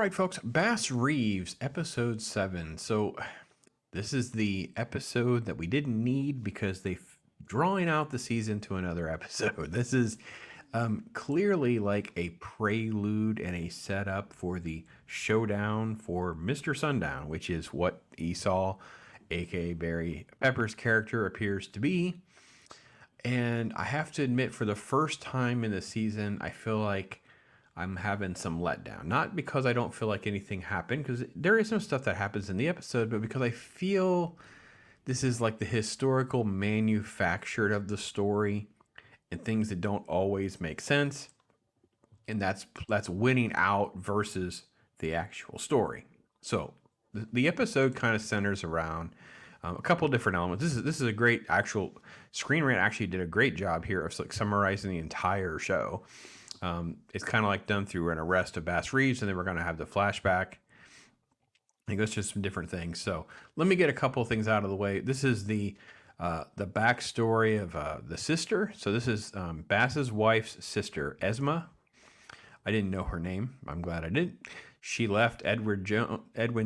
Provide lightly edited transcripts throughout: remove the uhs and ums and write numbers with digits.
right, folks, Bass Reeves, episode 7. So, this is the episode that we didn't need because they drawing out the season to another episode. This is clearly like a prelude and a setup for the showdown for Mr. Sundown, which is what Esau, aka Barry Pepper's character, appears to be. And I have to admit, for the first time in the season, I feel like I'm having some letdown. Not because I don't feel like anything happened, because there is some stuff that happens in the episode, but because I feel this is like the historical manufactured of the story and things that don't always make sense. And that's winning out versus the actual story. So the episode kind of centers around a couple different elements. This is a great actual Screen Rant actually did a great job here of like summarizing the entire show. It's kind of like done through an arrest of Bass Reeves, and then we're going to have the flashback. It goes to some different things. So let me get a couple of things out of the way. This is the backstory of the sister. So this is Bass's wife's sister, Esma. I didn't know her name. I'm glad I didn't. She left Edwin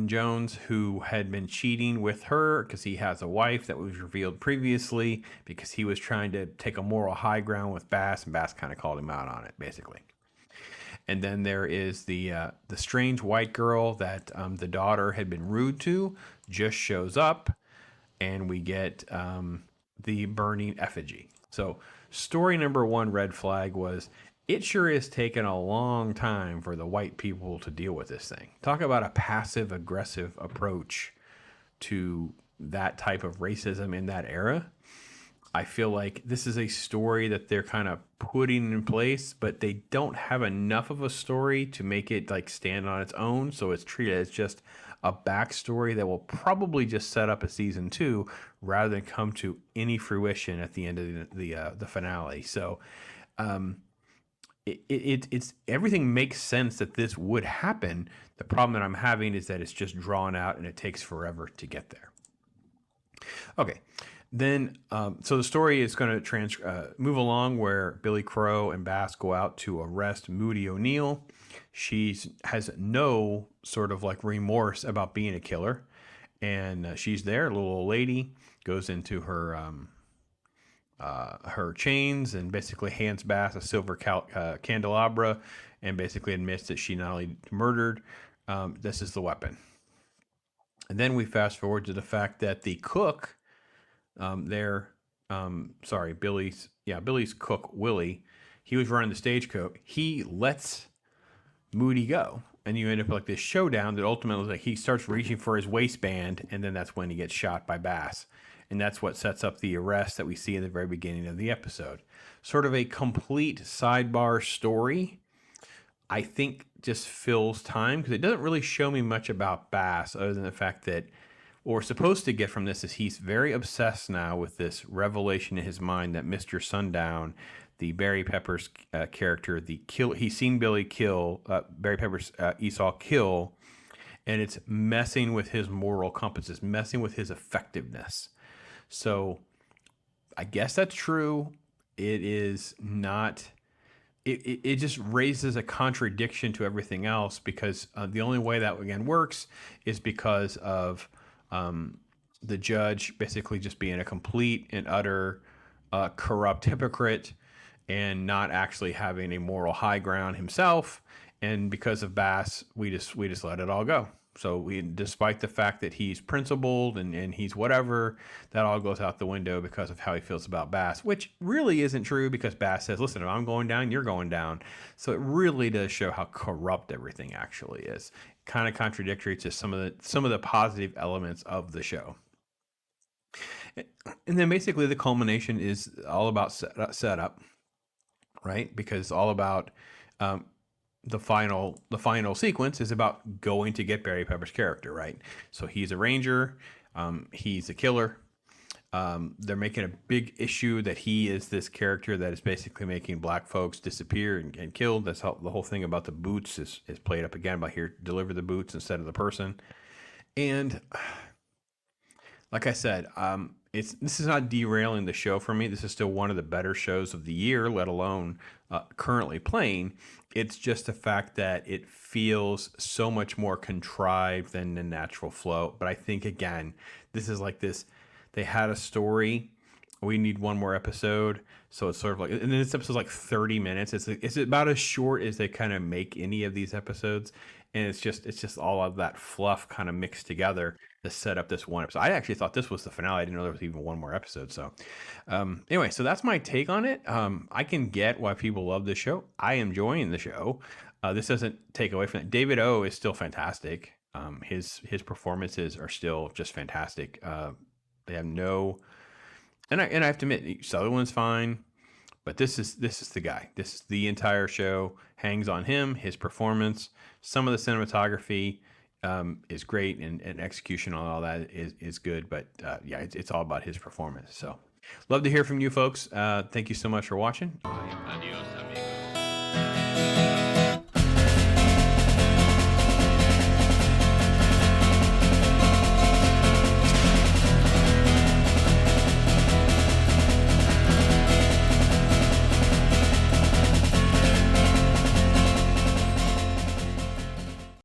Jones, who had been cheating with her because he has a wife that was revealed previously because he was trying to take a moral high ground with Bass, and Bass kind of called him out on it, basically. And then there is the strange white girl that the daughter had been rude to, just shows up, and we get the burning effigy. So story number 1 red flag was, it sure is taking a long time for the white people to deal with this thing. Talk about a passive aggressive approach to that type of racism in that era. I feel like this is a story that they're kind of putting in place, but they don't have enough of a story to make it like stand on its own. So it's treated as just a backstory that will probably just set up a season 2 rather than come to any fruition at the end of the finale. So, it's everything makes sense that this would happen. The problem that I'm having is that it's just drawn out and it takes forever to get there. Okay, then so the story is going to move along where Billy Crow and Bass go out to arrest Moody O'Neill. She has no sort of like remorse about being a killer, and she's there. A little old lady goes into her chains and basically hands Bass a silver candelabra and basically admits that she not only murdered, this is the weapon. And then we fast forward to the fact that the cook Billy's cook, Willie, he was running the stagecoach. He lets Moody go. And you end up like this showdown that ultimately like he starts reaching for his waistband, and then that's when he gets shot by Bass. And that's what sets up the arrest that we see in the very beginning of the episode. Sort of a complete sidebar story, I think, just fills time because it doesn't really show me much about Bass other than the fact that what we're supposed to get from this is he's very obsessed now with this revelation in his mind that Mr. Sundown, the Barry Pepper's character, he's seen Billy kill, Barry Pepper's Esau kill, and it's messing with his moral compass, it's messing with his effectiveness. So I guess that's true. It is not. It just raises a contradiction to everything else because the only way that again works is because of the judge basically just being a complete and utter corrupt hypocrite and not actually having a moral high ground himself. And because of Bass, we just let it all go. So despite the fact that he's principled and he's whatever, that all goes out the window because of how he feels about Bass, which really isn't true because Bass says, listen, if I'm going down, you're going down. So it really does show how corrupt everything actually is. Kind of contradictory to some of the positive elements of the show. And then basically the culmination is all about setup, right? Because it's all about the final sequence is about going to get Barry Pepper's character, right? So he's a ranger, he's a killer. They're making a big issue that he is this character that is basically making black folks disappear and killed. That's how the whole thing about the boots is played up again by here, deliver the boots instead of the person. And like I said, this is not derailing the show for me. This is still one of the better shows of the year, let alone currently playing. It's just the fact that it feels so much more contrived than the natural flow. But I think again, this is like this. They had a story. We need one more episode, so it's sort of like, and then this episode's like 30 minutes. It's about as short as they kind of make any of these episodes, and it's just all of that fluff kind of mixed together to set up this one episode. I actually thought this was the finale. I didn't know there was even one more episode. So, anyway, so that's my take on it. I can get why people love this show. I am enjoying the show. This doesn't take away from that. David O is still fantastic. His performances are still just fantastic. They have no, and I have to admit, Sutherland's fine. But this is the guy. This is the entire show hangs on him. His performance, some of the cinematography is great, and execution on all that is good. But yeah, it's all about his performance. So, love to hear from you folks. Thank you so much for watching. Adios, amigos.